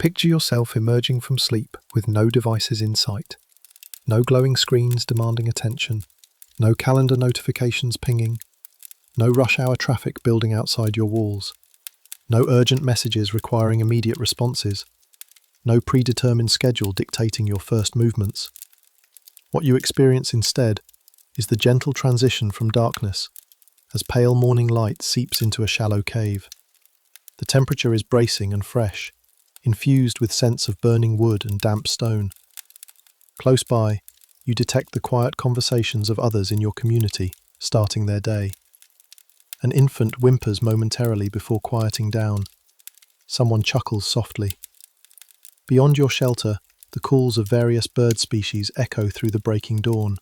Picture yourself emerging from sleep with no devices in sight. No glowing screens demanding attention. No calendar notifications pinging. No rush hour traffic building outside your walls. No urgent messages requiring immediate responses. No predetermined schedule dictating your first movements. What you experience instead is the gentle transition from darkness as pale morning light seeps into a shallow cave. The temperature is bracing and fresh, infused with scents of burning wood and damp stone. Close by, you detect the quiet conversations of others in your community starting their day. An infant whimpers momentarily before quieting down. Someone chuckles softly. Beyond your shelter, the calls of various bird species echo through the breaking dawn.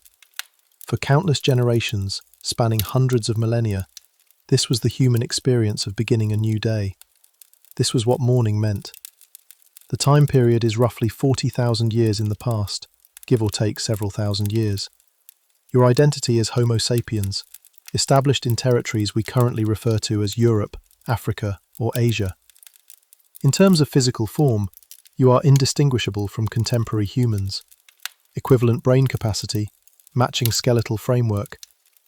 For countless generations, spanning hundreds of millennia, this was the human experience of beginning a new day. This was what morning meant. The time period is roughly 40,000 years in the past, give or take several thousand years. Your identity is Homo sapiens, established in territories we currently refer to as Europe, Africa, or Asia. In terms of physical form, you are indistinguishable from contemporary humans. Equivalent brain capacity, matching skeletal framework,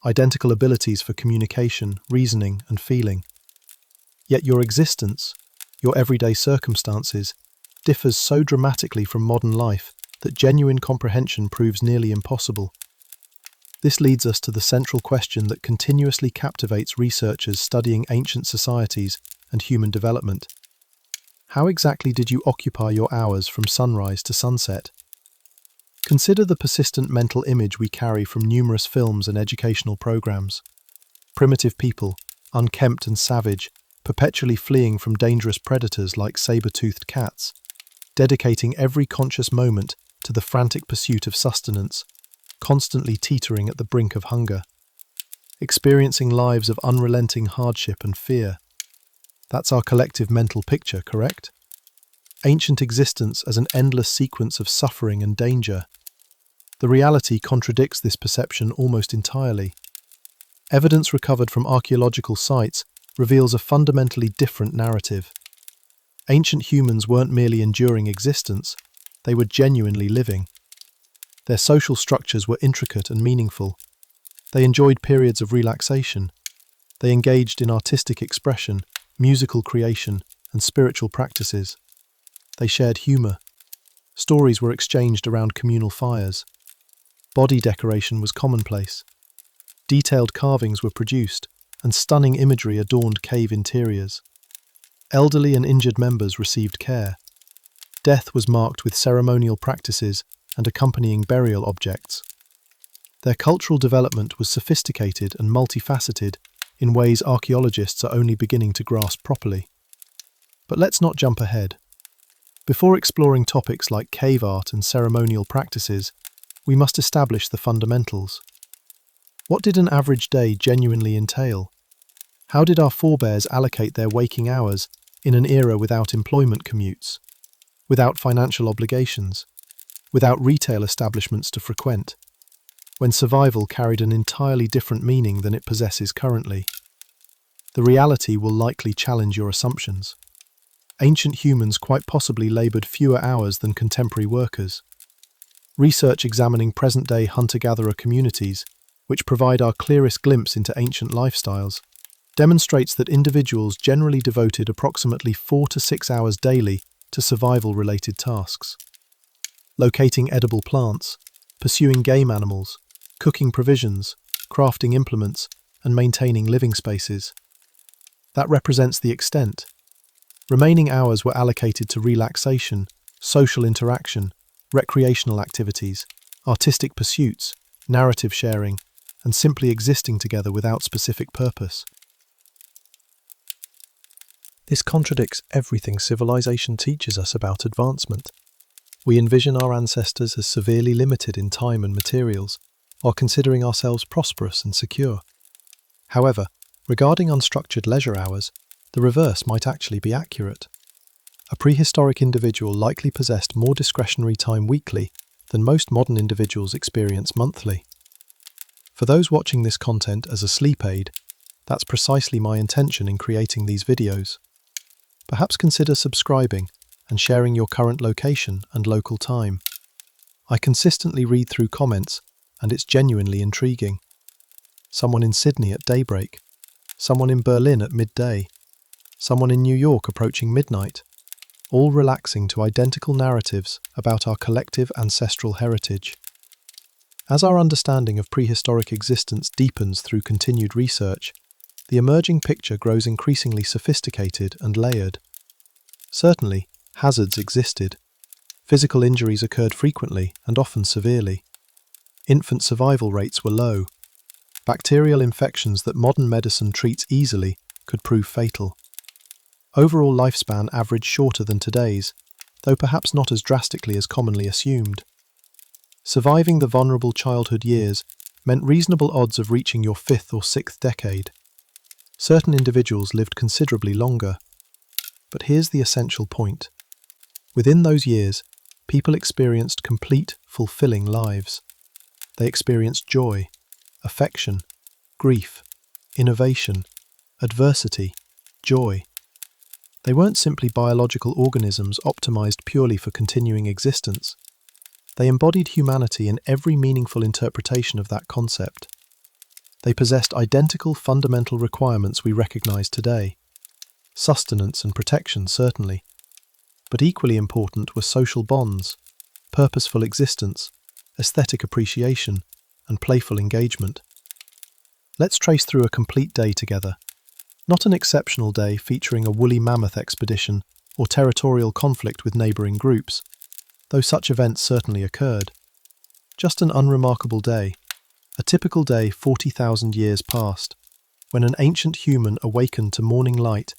identical abilities for communication, reasoning, and feeling. Yet your existence, your everyday circumstances, differs so dramatically from modern life that genuine comprehension proves nearly impossible. This leads us to the central question that continuously captivates researchers studying ancient societies and human development. How exactly did you occupy your hours from sunrise to sunset? Consider the persistent mental image we carry from numerous films and educational programs. Primitive people, unkempt and savage, perpetually fleeing from dangerous predators like saber-toothed cats, dedicating every conscious moment to the frantic pursuit of sustenance, constantly teetering at the brink of hunger, experiencing lives of unrelenting hardship and fear. That's our collective mental picture, correct? Ancient existence as an endless sequence of suffering and danger. The reality contradicts this perception almost entirely. Evidence recovered from archaeological sites reveals a fundamentally different narrative. Ancient humans weren't merely enduring existence, they were genuinely living. Their social structures were intricate and meaningful. They enjoyed periods of relaxation. They engaged in artistic expression, musical creation, and spiritual practices. They shared humor. Stories were exchanged around communal fires. Body decoration was commonplace. Detailed carvings were produced, and stunning imagery adorned cave interiors. Elderly and injured members received care. Death was marked with ceremonial practices and accompanying burial objects. Their cultural development was sophisticated and multifaceted in ways archaeologists are only beginning to grasp properly. But let's not jump ahead. Before exploring topics like cave art and ceremonial practices, we must establish the fundamentals. What did an average day genuinely entail? How did our forebears allocate their waking hours in an era without employment commutes, without financial obligations, without retail establishments to frequent, when survival carried an entirely different meaning than it possesses currently? The reality will likely challenge your assumptions. Ancient humans quite possibly laboured fewer hours than contemporary workers. Research examining present-day hunter-gatherer communities, which provide our clearest glimpse into ancient lifestyles, demonstrates that individuals generally devoted approximately 4 to 6 hours daily to survival-related tasks. Locating edible plants, pursuing game animals, cooking provisions, crafting implements, and maintaining living spaces. That represents the extent. Remaining hours were allocated to relaxation, social interaction, recreational activities, artistic pursuits, narrative sharing, and simply existing together without specific purpose. This contradicts everything civilization teaches us about advancement. We envision our ancestors as severely limited in time and materials, while considering ourselves prosperous and secure. However, regarding unstructured leisure hours, the reverse might actually be accurate. A prehistoric individual likely possessed more discretionary time weekly than most modern individuals experience monthly. For those watching this content as a sleep aid, that's precisely my intention in creating these videos. Perhaps consider subscribing and sharing your current location and local time. I consistently read through comments, and it's genuinely intriguing. Someone in Sydney at daybreak, someone in Berlin at midday, someone in New York approaching midnight, all relaxing to identical narratives about our collective ancestral heritage. As our understanding of prehistoric existence deepens through continued research, the emerging picture grows increasingly sophisticated and layered. Certainly, hazards existed. Physical injuries occurred frequently and often severely. Infant survival rates were low. Bacterial infections that modern medicine treats easily could prove fatal. Overall lifespan averaged shorter than today's, though perhaps not as drastically as commonly assumed. Surviving the vulnerable childhood years meant reasonable odds of reaching your 5th or 6th decade. Certain individuals lived considerably longer. But here's the essential point. Within those years, people experienced complete, fulfilling lives. They experienced joy, affection, grief, innovation, adversity, joy. They weren't simply biological organisms optimized purely for continuing existence. They embodied humanity in every meaningful interpretation of that concept. They possessed identical fundamental requirements we recognize today. Sustenance and protection, certainly. But equally important were social bonds, purposeful existence, aesthetic appreciation, and playful engagement. Let's trace through a complete day together. Not an exceptional day featuring a woolly mammoth expedition or territorial conflict with neighbouring groups, though such events certainly occurred. Just an unremarkable day, a typical day 40,000 years past, when an ancient human awakened to morning light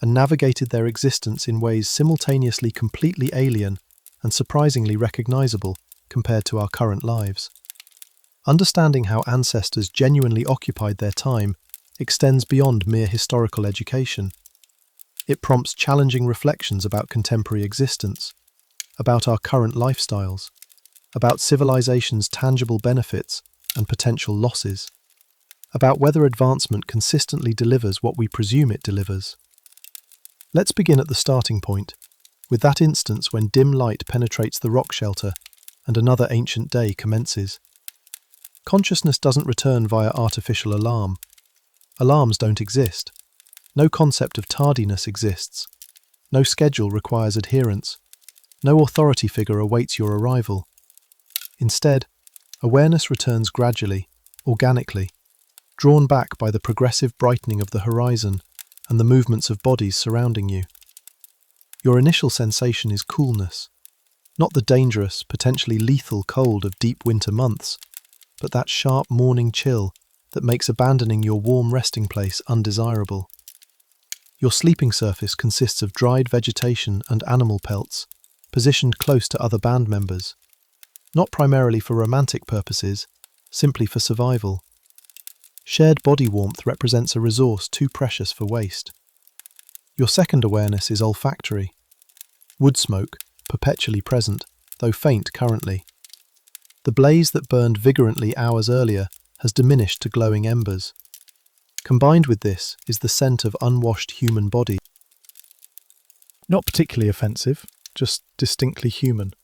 and navigated their existence in ways simultaneously completely alien and surprisingly recognisable compared to our current lives. Understanding how ancestors genuinely occupied their time extends beyond mere historical education. It prompts challenging reflections about contemporary existence, about our current lifestyles, about civilization's tangible benefits and potential losses, about whether advancement consistently delivers what we presume it delivers. Let's begin at the starting point, with that instance when dim light penetrates the rock shelter and another ancient day commences. Consciousness doesn't return via artificial alarm. Alarms don't exist. No concept of tardiness exists. No schedule requires adherence. No authority figure awaits your arrival. Instead, awareness returns gradually, organically, drawn back by the progressive brightening of the horizon and the movements of bodies surrounding you. Your initial sensation is coolness, not the dangerous, potentially lethal cold of deep winter months, but that sharp morning chill that makes abandoning your warm resting place undesirable. Your sleeping surface consists of dried vegetation and animal pelts, positioned close to other band members, not primarily for romantic purposes, simply for survival. Shared body warmth represents a resource too precious for waste. Your second awareness is olfactory. Wood smoke, perpetually present, though faint currently. The blaze that burned vigorantly hours earlier has diminished to glowing embers. Combined with this is the scent of unwashed human body. Not particularly offensive, just distinctly human.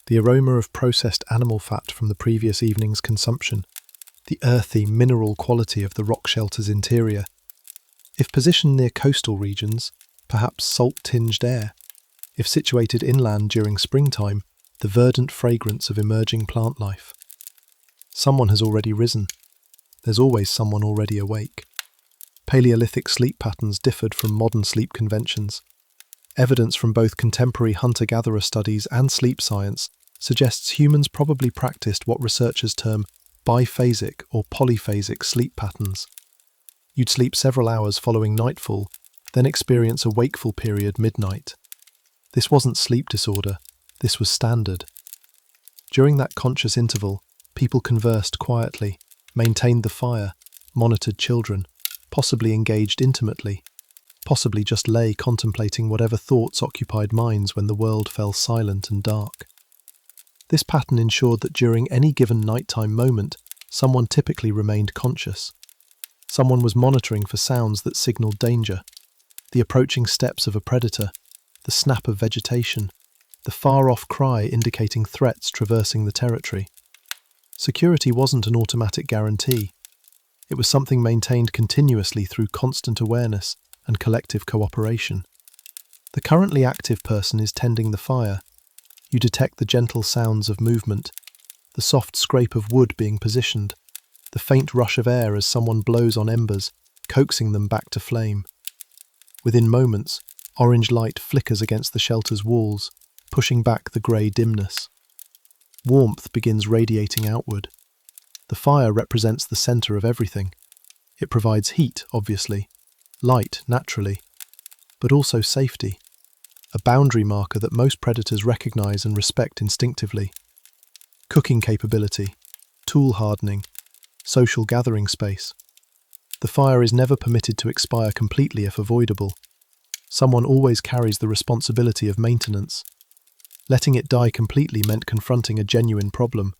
The aroma of processed animal fat from the previous evening's consumption, the earthy, mineral quality of the rock shelter's interior. If positioned near coastal regions, perhaps salt-tinged air. If situated inland during springtime, the verdant fragrance of emerging plant life. Someone has already risen. There's always someone already awake. Paleolithic sleep patterns differed from modern sleep conventions. Evidence from both contemporary hunter-gatherer studies and sleep science suggests humans probably practiced what researchers term biphasic or polyphasic sleep patterns. You'd sleep several hours following nightfall, then experience a wakeful period midnight. This wasn't sleep disorder, this was standard. During that conscious interval, people conversed quietly, maintained the fire, monitored children, possibly engaged intimately, possibly just lay contemplating whatever thoughts occupied minds when the world fell silent and dark. This pattern ensured that during any given nighttime moment, someone typically remained conscious. Someone was monitoring for sounds that signaled danger, the approaching steps of a predator, the snap of vegetation, the far-off cry indicating threats traversing the territory. Security wasn't an automatic guarantee. It was something maintained continuously through constant awareness and collective cooperation. The currently active person is tending the fire. You detect the gentle sounds of movement, the soft scrape of wood being positioned, the faint rush of air as someone blows on embers, coaxing them back to flame. Within moments, orange light flickers against the shelter's walls, pushing back the grey dimness. Warmth begins radiating outward. The fire represents the centre of everything. It provides heat, obviously, light, naturally, but also safety, a boundary marker that most predators recognise and respect instinctively. Cooking capability, tool hardening, social gathering space. The fire is never permitted to expire completely if avoidable. Someone always carries the responsibility of maintenance. Letting it die completely meant confronting a genuine problem.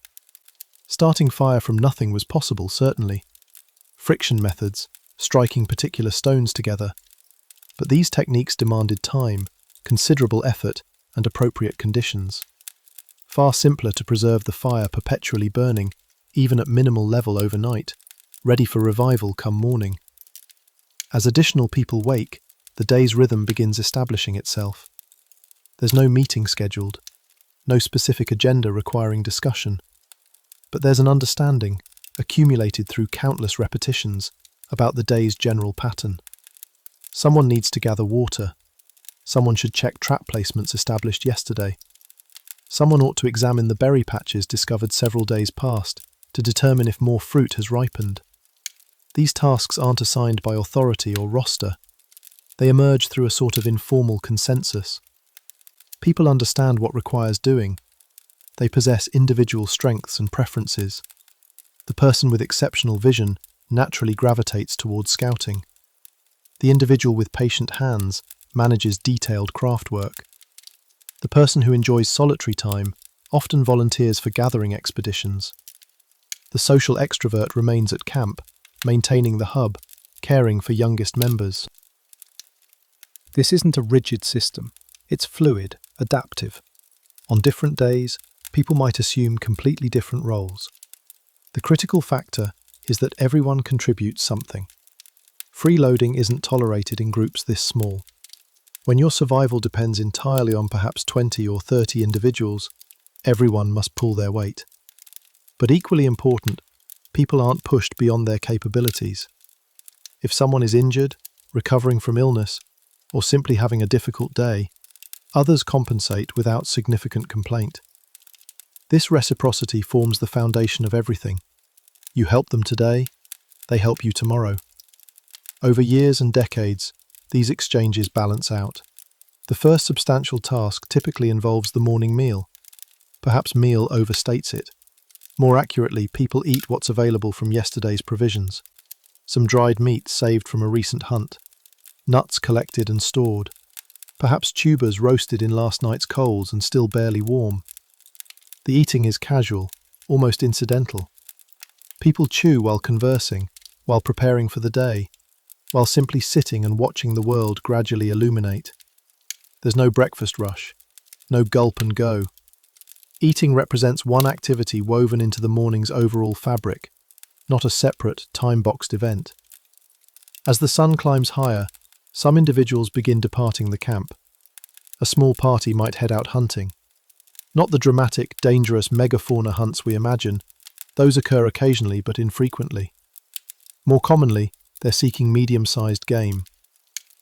Starting fire from nothing was possible, certainly. Friction methods, striking particular stones together. But these techniques demanded time, considerable effort, and appropriate conditions. Far simpler to preserve the fire perpetually burning, even at minimal level overnight, ready for revival come morning. As additional people wake, the day's rhythm begins establishing itself. There's no meeting scheduled, no specific agenda requiring discussion. But there's an understanding, accumulated through countless repetitions, about the day's general pattern. Someone needs to gather water. Someone should check trap placements established yesterday. Someone ought to examine the berry patches discovered several days past to determine if more fruit has ripened. These tasks aren't assigned by authority or roster. They emerge through a sort of informal consensus. People understand what requires doing. They possess individual strengths and preferences. The person with exceptional vision naturally gravitates towards scouting. The individual with patient hands manages detailed craft work. The person who enjoys solitary time often volunteers for gathering expeditions. The social extrovert remains at camp, maintaining the hub, caring for youngest members. This isn't a rigid system. It's fluid, adaptive. On different days, people might assume completely different roles. The critical factor is that everyone contributes something. Freeloading isn't tolerated in groups this small. When your survival depends entirely on perhaps 20 or 30 individuals, everyone must pull their weight. But equally important, people aren't pushed beyond their capabilities. If someone is injured, recovering from illness, or simply having a difficult day, others compensate without significant complaint. This reciprocity forms the foundation of everything. You help them today, they help you tomorrow. Over years and decades, these exchanges balance out. The first substantial task typically involves the morning meal. Perhaps meal overstates it. More accurately, people eat what's available from yesterday's provisions. Some dried meat saved from a recent hunt. Nuts collected and stored. Perhaps tubers roasted in last night's coals and still barely warm. The eating is casual, almost incidental. People chew while conversing, while preparing for the day, while simply sitting and watching the world gradually illuminate. There's no breakfast rush, no gulp and go. Eating represents one activity woven into the morning's overall fabric, not a separate, time-boxed event. As the sun climbs higher, some individuals begin departing the camp. A small party might head out hunting. Not the dramatic, dangerous megafauna hunts we imagine. Those occur occasionally but infrequently. More commonly, they're seeking medium-sized game.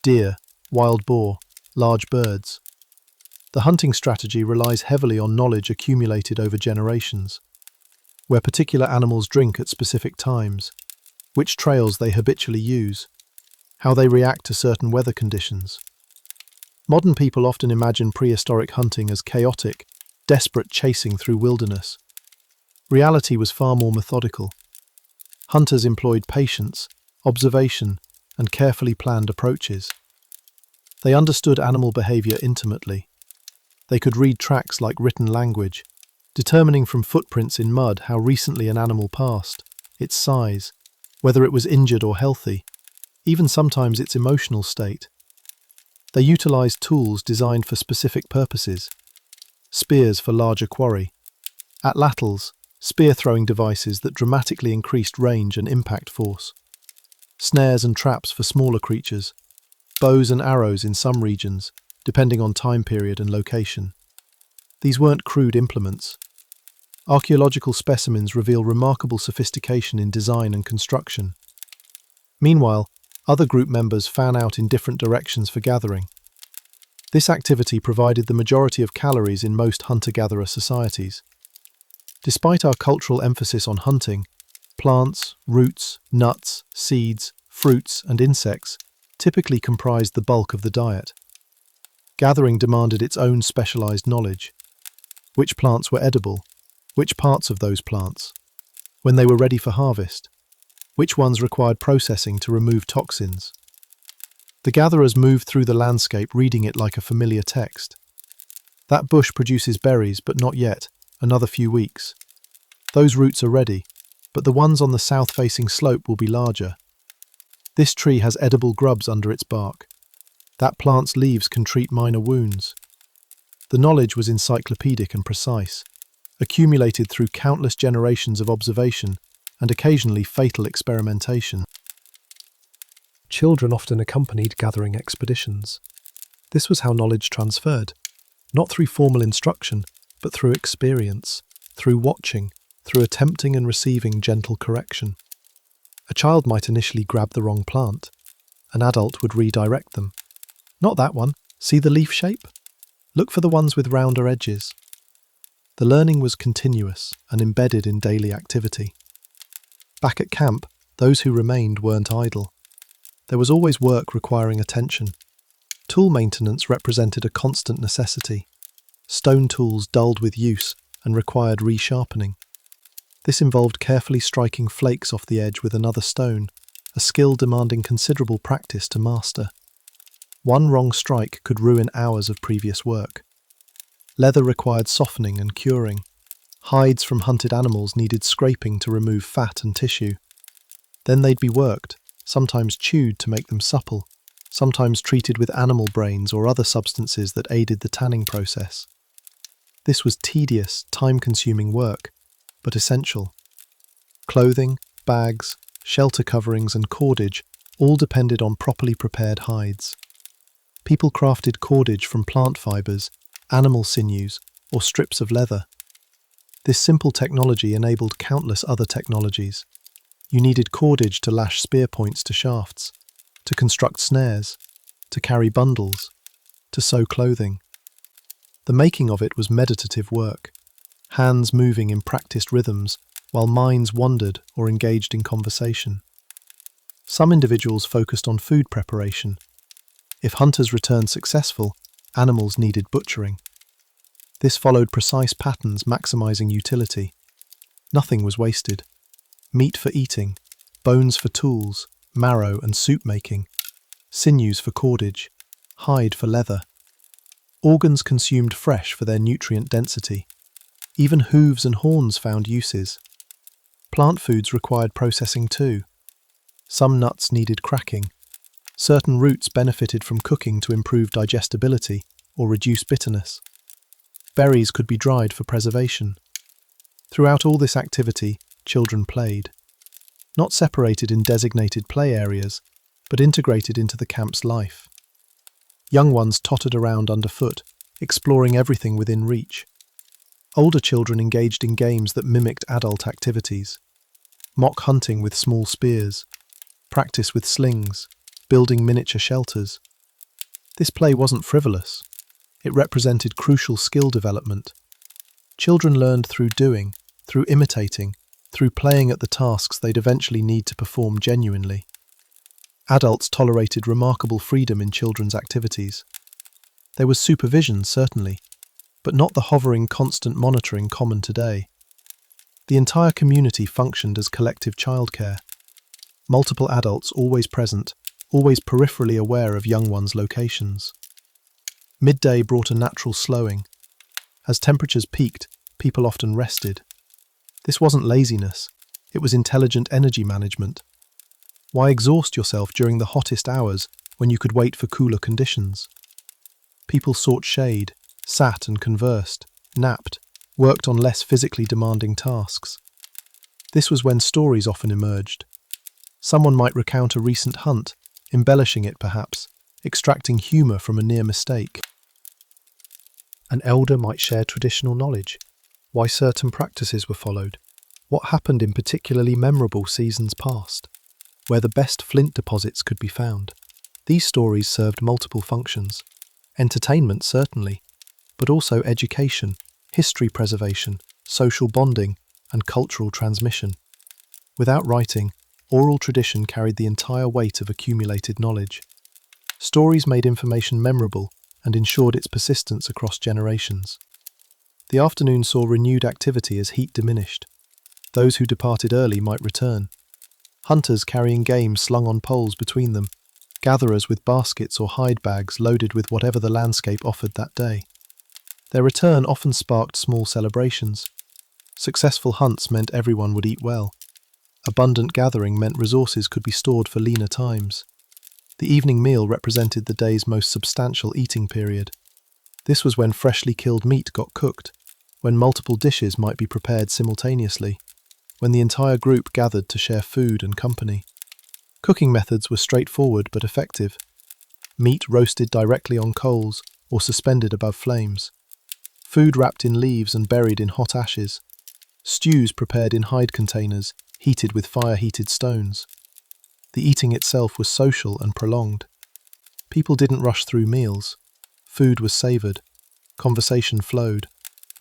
Deer, wild boar, large birds. The hunting strategy relies heavily on knowledge accumulated over generations. Where particular animals drink at specific times, which trails they habitually use, how they react to certain weather conditions. Modern people often imagine prehistoric hunting as chaotic, desperate chasing through wilderness. Reality was far more methodical. Hunters employed patience, observation, and carefully planned approaches. They understood animal behavior intimately. They could read tracks like written language, determining from footprints in mud how recently an animal passed, its size, whether it was injured or healthy, even sometimes its emotional state. They utilised tools designed for specific purposes: spears for larger quarry, atlatls, spear-throwing devices that dramatically increased range and impact force, snares and traps for smaller creatures, bows and arrows in some regions, depending on time period and location. These weren't crude implements. Archaeological specimens reveal remarkable sophistication in design and construction. Meanwhile, other group members fan out in different directions for gathering. This activity provided the majority of calories in most hunter-gatherer societies. Despite our cultural emphasis on hunting, plants, roots, nuts, seeds, fruits, and insects typically comprised the bulk of the diet. Gathering demanded its own specialized knowledge. Which plants were edible? Which parts of those plants? When they were ready for harvest? Which ones required processing to remove toxins? The gatherers moved through the landscape reading it like a familiar text. That bush produces berries, but not yet. Another few weeks. Those roots are ready, but the ones on the south-facing slope will be larger. This tree has edible grubs under its bark. That plant's leaves can treat minor wounds. The knowledge was encyclopedic and precise, accumulated through countless generations of observation and occasionally fatal experimentation. Children often accompanied gathering expeditions. This was how knowledge transferred, not through formal instruction, but through experience, through watching, through attempting and receiving gentle correction. A child might initially grab the wrong plant. An adult would redirect them. Not that one. See the leaf shape? Look for the ones with rounder edges. The learning was continuous and embedded in daily activity. Back at camp, those who remained weren't idle. There was always work requiring attention. Tool maintenance represented a constant necessity. Stone tools dulled with use and required resharpening. This involved carefully striking flakes off the edge with another stone, a skill demanding considerable practice to master. One wrong strike could ruin hours of previous work. Leather required softening and curing. Hides from hunted animals needed scraping to remove fat and tissue. Then they'd be worked, sometimes chewed to make them supple, sometimes treated with animal brains or other substances that aided the tanning process. This was tedious, time-consuming work, but essential. Clothing, bags, shelter coverings and cordage all depended on properly prepared hides. People crafted cordage from plant fibers, animal sinews, or strips of leather. This simple technology enabled countless other technologies. You needed cordage to lash spear points to shafts, to construct snares, to carry bundles, to sew clothing. The making of it was meditative work, hands moving in practiced rhythms while minds wandered or engaged in conversation. Some individuals focused on food preparation. If hunters returned successful, animals needed butchering. This followed precise patterns maximizing utility. Nothing was wasted. Meat for eating, bones for tools, marrow and soup making, sinews for cordage, hide for leather. Organs consumed fresh for their nutrient density. Even hooves and horns found uses. Plant foods required processing too. Some nuts needed cracking. Certain roots benefited from cooking to improve digestibility or reduce bitterness. Berries could be dried for preservation. Throughout all this activity, children played. Not separated in designated play areas, but integrated into the camp's life. Young ones tottered around underfoot, exploring everything within reach. Older children engaged in games that mimicked adult activities. Mock hunting with small spears, practice with slings, building miniature shelters. This play wasn't frivolous. It represented crucial skill development. Children learned through doing, through imitating, through playing at the tasks they'd eventually need to perform genuinely. Adults tolerated remarkable freedom in children's activities. There was supervision, certainly, but not the hovering, constant monitoring common today. The entire community functioned as collective childcare. Multiple adults always present, always peripherally aware of young ones' locations. Midday brought a natural slowing. As temperatures peaked, people often rested. This wasn't laziness, it was intelligent energy management. Why exhaust yourself during the hottest hours when you could wait for cooler conditions? People sought shade, sat and conversed, napped, worked on less physically demanding tasks. This was when stories often emerged. Someone might recount a recent hunt, embellishing it perhaps, extracting humour from a near mistake. An elder might share traditional knowledge, why certain practices were followed, what happened in particularly memorable seasons past, where the best flint deposits could be found. These stories served multiple functions. Entertainment, certainly, but also education, history preservation, social bonding, and cultural transmission. Without writing, oral tradition carried the entire weight of accumulated knowledge. Stories made information memorable and ensured its persistence across generations. The afternoon saw renewed activity as heat diminished. Those who departed early might return. Hunters carrying game slung on poles between them, gatherers with baskets or hide bags loaded with whatever the landscape offered that day. Their return often sparked small celebrations. Successful hunts meant everyone would eat well. Abundant gathering meant resources could be stored for leaner times. The evening meal represented the day's most substantial eating period. This was when freshly killed meat got cooked, when multiple dishes might be prepared simultaneously, when the entire group gathered to share food and company. Cooking methods were straightforward but effective. Meat roasted directly on coals or suspended above flames. Food wrapped in leaves and buried in hot ashes. Stews prepared in hide containers, heated with fire-heated stones. The eating itself was social and prolonged. People didn't rush through meals. Food was savoured. Conversation flowed.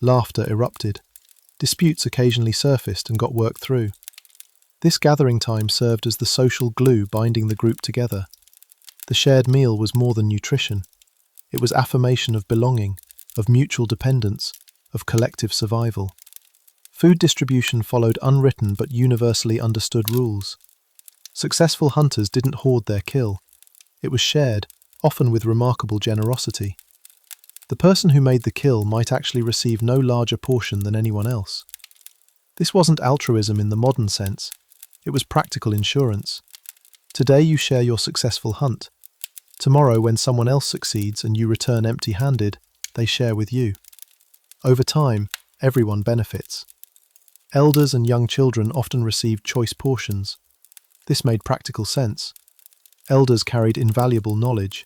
Laughter erupted. Disputes occasionally surfaced and got worked through. This gathering time served as the social glue binding the group together. The shared meal was more than nutrition. It was affirmation of belonging, of mutual dependence, of collective survival. Food distribution followed unwritten but universally understood rules. Successful hunters didn't hoard their kill. It was shared, often with remarkable generosity. The person who made the kill might actually receive no larger portion than anyone else. This wasn't altruism in the modern sense. It was practical insurance. Today you share your successful hunt. Tomorrow, when someone else succeeds and you return empty-handed, they share with you. Over time, everyone benefits. Elders and young children often received choice portions. This made practical sense. Elders carried invaluable knowledge.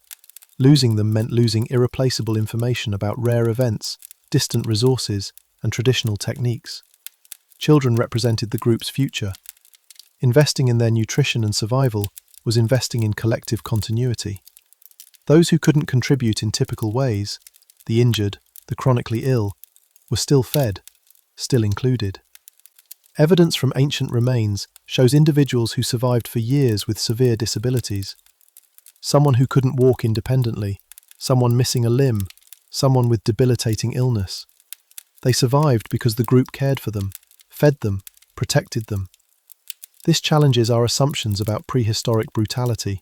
Losing them meant losing irreplaceable information about rare events, distant resources, and traditional techniques. Children represented the group's future. Investing in their nutrition and survival was investing in collective continuity. Those who couldn't contribute in typical ways, the injured, the chronically ill, were still fed, still included. Evidence from ancient remains shows individuals who survived for years with severe disabilities. Someone who couldn't walk independently, someone missing a limb, someone with debilitating illness. They survived because the group cared for them, fed them, protected them. This challenges our assumptions about prehistoric brutality.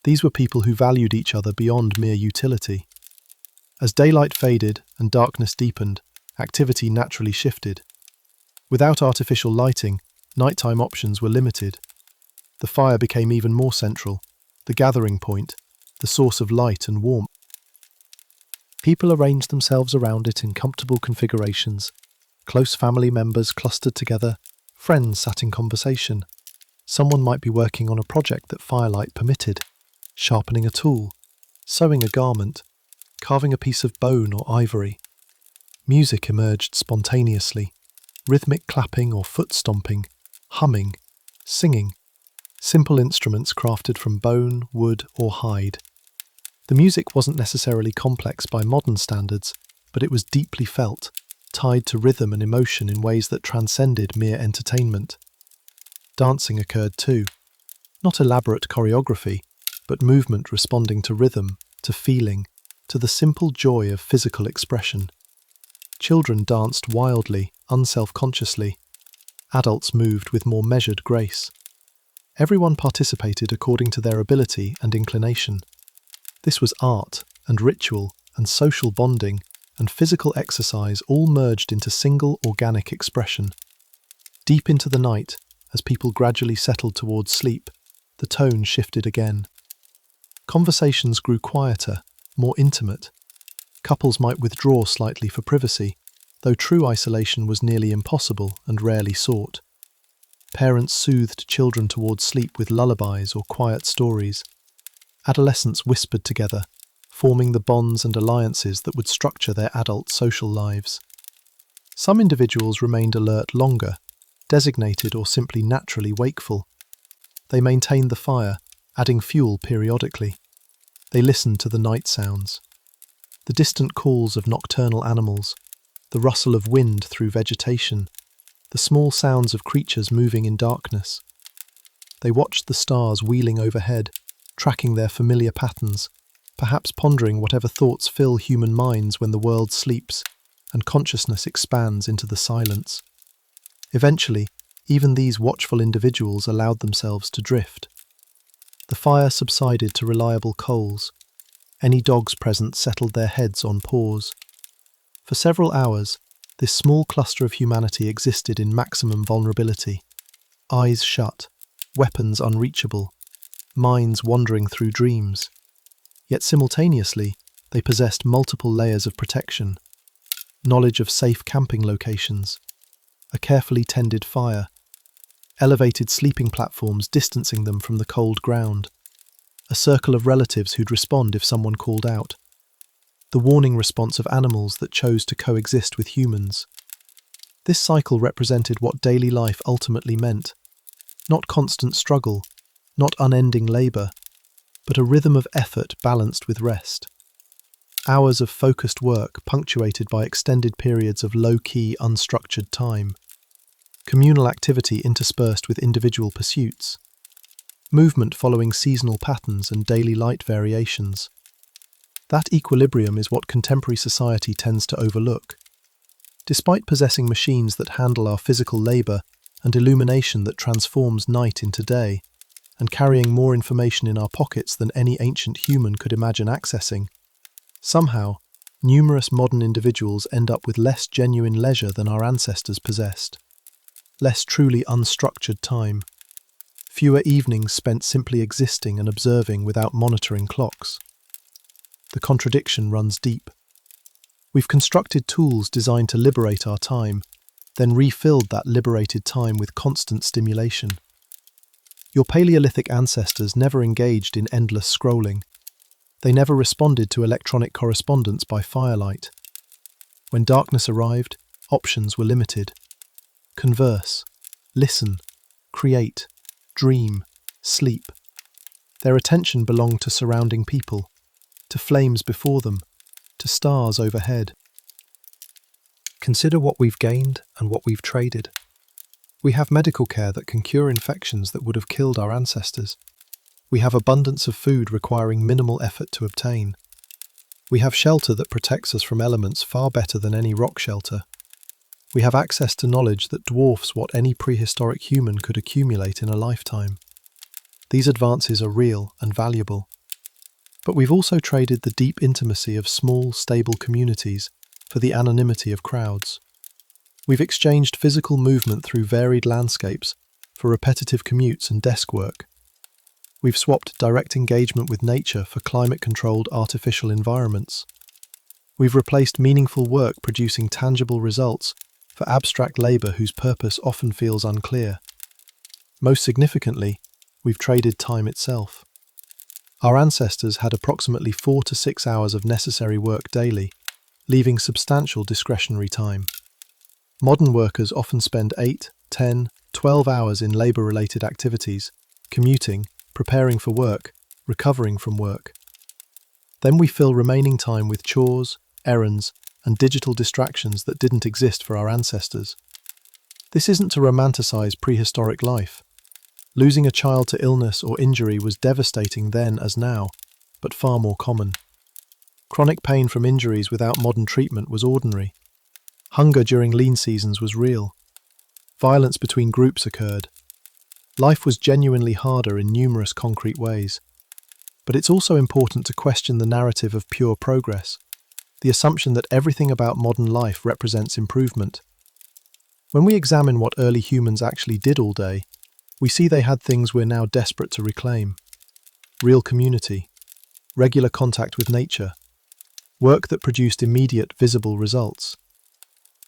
These were people who valued each other beyond mere utility. As daylight faded and darkness deepened, activity naturally shifted. Without artificial lighting, nighttime options were limited. The fire became even more central, the gathering point, the source of light and warmth. People arranged themselves around it in comfortable configurations. Close family members clustered together, friends sat in conversation. Someone might be working on a project that firelight permitted, sharpening a tool, sewing a garment, carving a piece of bone or ivory. Music emerged spontaneously, rhythmic clapping or foot stomping, humming, singing, simple instruments crafted from bone, wood, or hide. The music wasn't necessarily complex by modern standards, but it was deeply felt, tied to rhythm and emotion in ways that transcended mere entertainment. Dancing occurred too. Not elaborate choreography, but movement responding to rhythm, to feeling, to the simple joy of physical expression. Children danced wildly, unself-consciously. Adults moved with more measured grace. Everyone participated according to their ability and inclination. This was art and ritual and social bonding and physical exercise all merged into single organic expression. Deep into the night, as people gradually settled towards sleep, the tone shifted again. Conversations grew quieter, more intimate, Couples might withdraw slightly for privacy, though true isolation was nearly impossible and rarely sought. Parents soothed children towards sleep with lullabies or quiet stories. Adolescents whispered together, forming the bonds and alliances that would structure their adult social lives. Some individuals remained alert longer, designated or simply naturally wakeful. They maintained the fire, adding fuel periodically. They listened to the night sounds. The distant calls of nocturnal animals, the rustle of wind through vegetation, the small sounds of creatures moving in darkness. They watched the stars wheeling overhead, tracking their familiar patterns, perhaps pondering whatever thoughts fill human minds when the world sleeps and consciousness expands into the silence. Eventually, even these watchful individuals allowed themselves to drift. The fire subsided to reliable coals. Any dogs present settled their heads on paws. For several hours, this small cluster of humanity existed in maximum vulnerability. Eyes shut, weapons unreachable, minds wandering through dreams. Yet simultaneously, they possessed multiple layers of protection. Knowledge of safe camping locations, a carefully tended fire, elevated sleeping platforms distancing them from the cold ground, a circle of relatives who'd respond if someone called out, the warning response of animals that chose to coexist with humans. This cycle represented what daily life ultimately meant. Not constant struggle, not unending labour, but a rhythm of effort balanced with rest. Hours of focused work punctuated by extended periods of low-key, unstructured time. Communal activity interspersed with individual pursuits. Movement following seasonal patterns and daily light variations. That equilibrium is what contemporary society tends to overlook. Despite possessing machines that handle our physical labour and illumination that transforms night into day, and carrying more information in our pockets than any ancient human could imagine accessing, somehow, numerous modern individuals end up with less genuine leisure than our ancestors possessed. Less truly unstructured time. Fewer evenings spent simply existing and observing without monitoring clocks. The contradiction runs deep. We've constructed tools designed to liberate our time, then refilled that liberated time with constant stimulation. Your Paleolithic ancestors never engaged in endless scrolling. They never responded to electronic correspondence by firelight. When darkness arrived, options were limited. Converse, listen, create, dream, sleep. Their attention belonged to surrounding people, to flames before them, to stars overhead. Consider what we've gained and what we've traded. We have medical care that can cure infections that would have killed our ancestors. We have abundance of food requiring minimal effort to obtain. We have shelter that protects us from elements far better than any rock shelter. We have access to knowledge that dwarfs what any prehistoric human could accumulate in a lifetime. These advances are real and valuable. But we've also traded the deep intimacy of small, stable communities for the anonymity of crowds. We've exchanged physical movement through varied landscapes for repetitive commutes and desk work. We've swapped direct engagement with nature for climate-controlled artificial environments. We've replaced meaningful work producing tangible results for abstract labour whose purpose often feels unclear. Most significantly, we've traded time itself. Our ancestors had approximately 4 to 6 hours of necessary work daily, leaving substantial discretionary time. Modern workers often spend 8, 10, 12 hours in labour-related activities, commuting, preparing for work, recovering from work. Then we fill remaining time with chores, errands, and digital distractions that didn't exist for our ancestors. This isn't to romanticize prehistoric life. Losing a child to illness or injury was devastating then as now, but far more common. Chronic pain from injuries without modern treatment was ordinary. Hunger during lean seasons was real. Violence between groups occurred. Life was genuinely harder in numerous concrete ways. But it's also important to question the narrative of pure progress, the assumption that everything about modern life represents improvement. When we examine what early humans actually did all day, we see they had things we're now desperate to reclaim. Real community, regular contact with nature, work that produced immediate, visible results,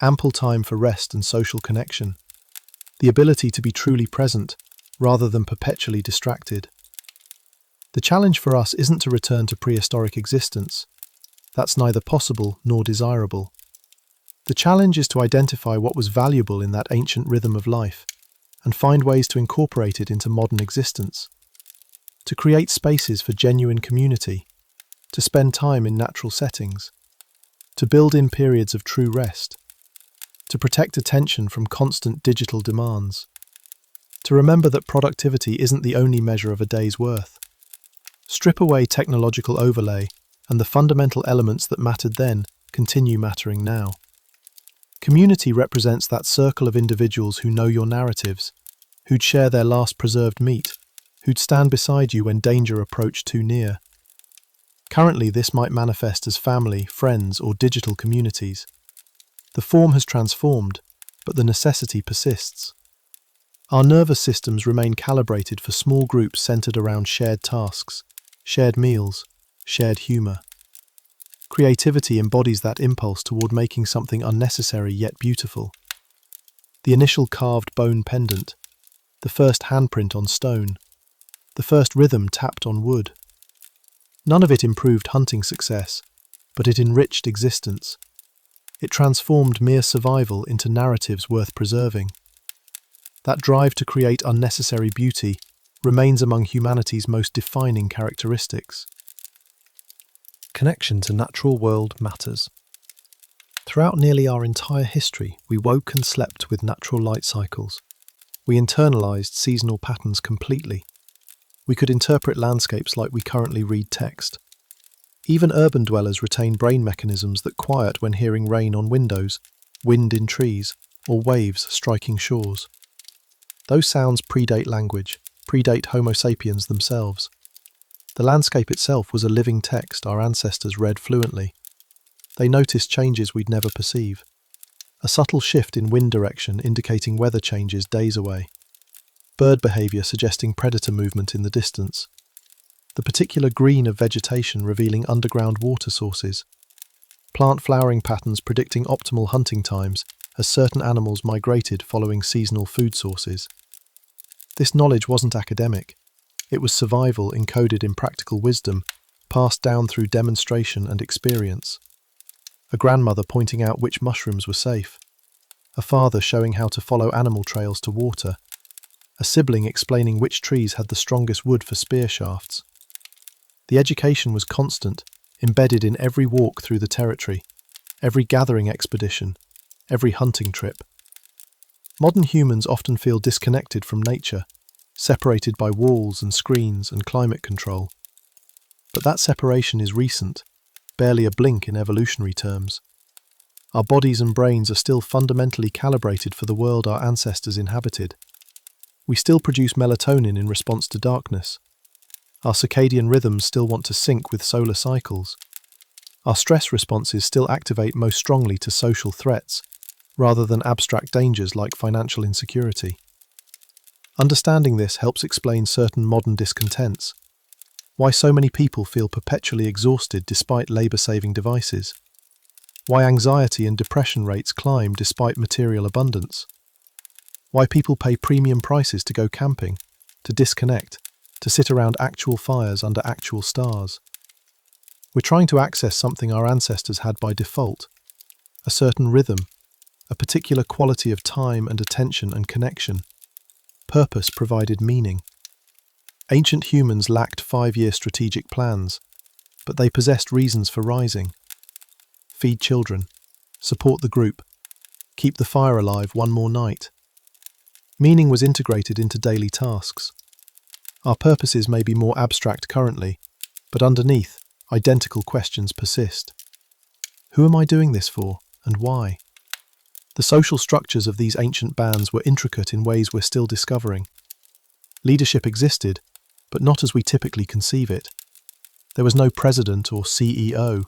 ample time for rest and social connection, the ability to be truly present rather than perpetually distracted. The challenge for us isn't to return to prehistoric existence. That's neither possible nor desirable. The challenge is to identify what was valuable in that ancient rhythm of life and find ways to incorporate it into modern existence, to create spaces for genuine community, to spend time in natural settings, to build in periods of true rest, to protect attention from constant digital demands, to remember that productivity isn't the only measure of a day's worth. Strip away technological overlay, and the fundamental elements that mattered then continue mattering now. Community represents that circle of individuals who know your narratives, who'd share their last preserved meat, who'd stand beside you when danger approached too near. Currently, this might manifest as family, friends, or digital communities. The form has transformed, but the necessity persists. Our nervous systems remain calibrated for small groups centered around shared tasks, shared meals, shared humor. Creativity embodies that impulse toward making something unnecessary yet beautiful. The initial carved bone pendant, the first handprint on stone, the first rhythm tapped on wood. None of it improved hunting success, but it enriched existence. It transformed mere survival into narratives worth preserving. That drive to create unnecessary beauty remains among humanity's most defining characteristics. Connection to natural world matters. Throughout nearly our entire history, we woke and slept with natural light cycles. We internalized seasonal patterns completely. We could interpret landscapes like we currently read text. Even urban dwellers retain brain mechanisms that quiet when hearing rain on windows, wind in trees, or waves striking shores. Those sounds predate language, predate Homo sapiens themselves. The landscape itself was a living text our ancestors read fluently. They noticed changes we'd never perceive. A subtle shift in wind direction indicating weather changes days away. Bird behavior suggesting predator movement in the distance. The particular green of vegetation revealing underground water sources. Plant flowering patterns predicting optimal hunting times as certain animals migrated following seasonal food sources. This knowledge wasn't academic. It was survival encoded in practical wisdom, passed down through demonstration and experience. A grandmother pointing out which mushrooms were safe. A father showing how to follow animal trails to water. A sibling explaining which trees had the strongest wood for spear shafts. The education was constant, embedded in every walk through the territory, every gathering expedition, every hunting trip. Modern humans often feel disconnected from nature, separated by walls and screens and climate control. But that separation is recent, barely a blink in evolutionary terms. Our bodies and brains are still fundamentally calibrated for the world our ancestors inhabited. We still produce melatonin in response to darkness. Our circadian rhythms still want to sync with solar cycles. Our stress responses still activate most strongly to social threats, rather than abstract dangers like financial insecurity. Understanding this helps explain certain modern discontents. Why so many people feel perpetually exhausted despite labour-saving devices. Why anxiety and depression rates climb despite material abundance. Why people pay premium prices to go camping, to disconnect, to sit around actual fires under actual stars. We're trying to access something our ancestors had by default, a certain rhythm, a particular quality of time and attention and connection. Purpose provided meaning. Ancient humans lacked 5-year strategic plans, but they possessed reasons for rising. Feed children, support the group, keep the fire alive one more night. Meaning was integrated into daily tasks. Our purposes may be more abstract currently, but underneath, identical questions persist. Who am I doing this for, and why? The social structures of these ancient bands were intricate in ways we're still discovering. Leadership existed, but not as we typically conceive it. There was no president or CEO.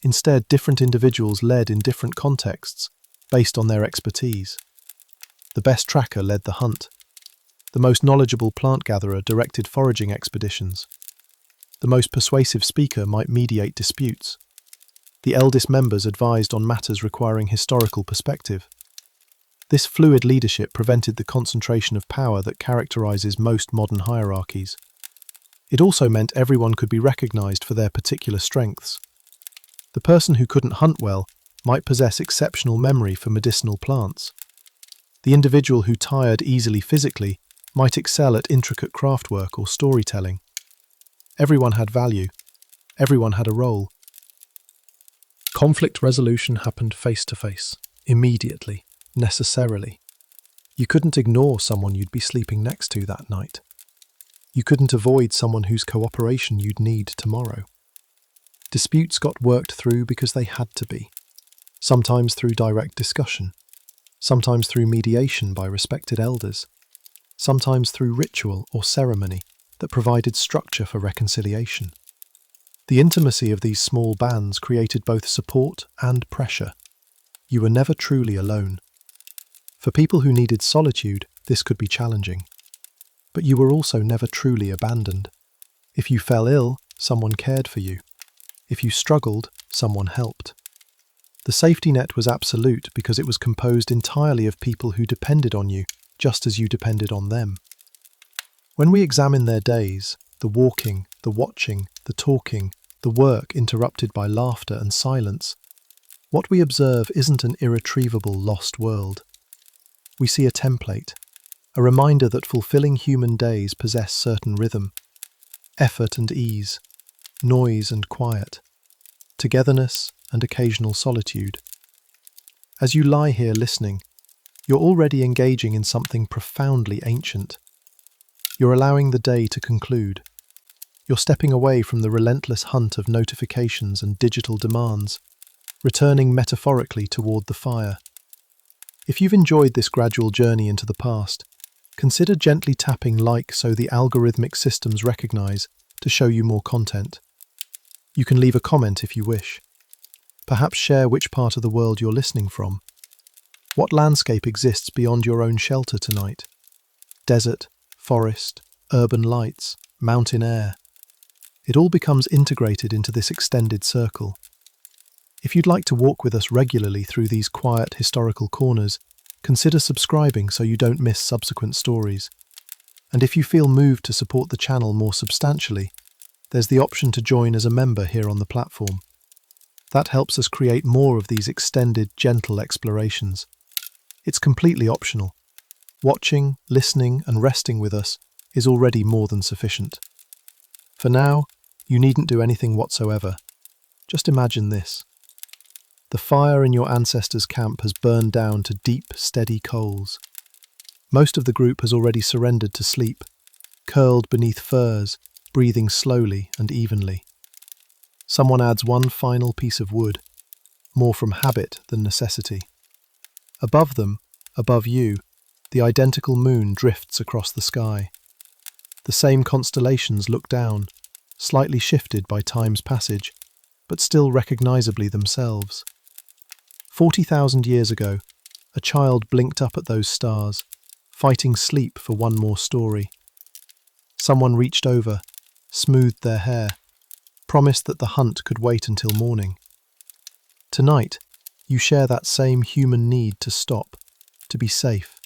Instead, different individuals led in different contexts, based on their expertise. The best tracker led the hunt. The most knowledgeable plant gatherer directed foraging expeditions. The most persuasive speaker might mediate disputes. The eldest members advised on matters requiring historical perspective. This fluid leadership prevented the concentration of power that characterizes most modern hierarchies. It also meant everyone could be recognized for their particular strengths. The person who couldn't hunt well might possess exceptional memory for medicinal plants. The individual who tired easily physically might excel at intricate craftwork or storytelling. Everyone had value. Everyone had a role. Conflict resolution happened face to face, immediately, necessarily. You couldn't ignore someone you'd be sleeping next to that night. You couldn't avoid someone whose cooperation you'd need tomorrow. Disputes got worked through because they had to be, sometimes through direct discussion, sometimes through mediation by respected elders, sometimes through ritual or ceremony that provided structure for reconciliation. The intimacy of these small bands created both support and pressure. You were never truly alone. For people who needed solitude, this could be challenging. But you were also never truly abandoned. If you fell ill, someone cared for you. If you struggled, someone helped. The safety net was absolute because it was composed entirely of people who depended on you, just as you depended on them. When we examine their days, the walking, the watching, the talking, the work interrupted by laughter and silence, what we observe isn't an irretrievable lost world. We see a template, a reminder that fulfilling human days possess certain rhythm, effort and ease, noise and quiet, togetherness and occasional solitude. As you lie here listening, you're already engaging in something profoundly ancient. You're allowing the day to conclude. You're stepping away from the relentless hunt of notifications and digital demands, returning metaphorically toward the fire. If you've enjoyed this gradual journey into the past, consider gently tapping like so the algorithmic systems recognize to show you more content. You can leave a comment if you wish. Perhaps share which part of the world you're listening from. What landscape exists beyond your own shelter tonight? Desert, forest, urban lights, mountain air. It all becomes integrated into this extended circle. If you'd like to walk with us regularly through these quiet historical corners, consider subscribing so you don't miss subsequent stories. And if you feel moved to support the channel more substantially, there's the option to join as a member here on the platform. That helps us create more of these extended, gentle explorations. It's completely optional. Watching, listening, and resting with us is already more than sufficient. For now, you needn't do anything whatsoever. Just imagine this. The fire in your ancestors' camp has burned down to deep, steady coals. Most of the group has already surrendered to sleep, curled beneath furs, breathing slowly and evenly. Someone adds one final piece of wood, more from habit than necessity. Above them, above you, the identical moon drifts across the sky. The same constellations look down, slightly shifted by time's passage, but still recognizably themselves. 40,000 years ago, a child blinked up at those stars, fighting sleep for one more story. Someone reached over, smoothed their hair, promised that the hunt could wait until morning. Tonight, you share that same human need to stop, to be safe,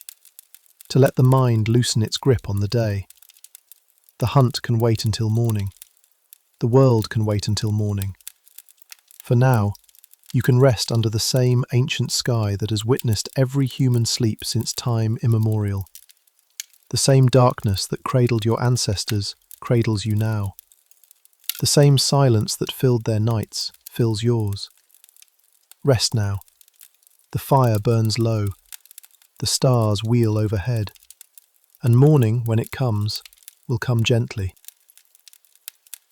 to let the mind loosen its grip on the day. The hunt can wait until morning. The world can wait until morning. For now, you can rest under the same ancient sky that has witnessed every human sleep since time immemorial. The same darkness that cradled your ancestors cradles you now. The same silence that filled their nights fills yours. Rest now. The fire burns low. The stars wheel overhead. And morning, when it comes, will come gently.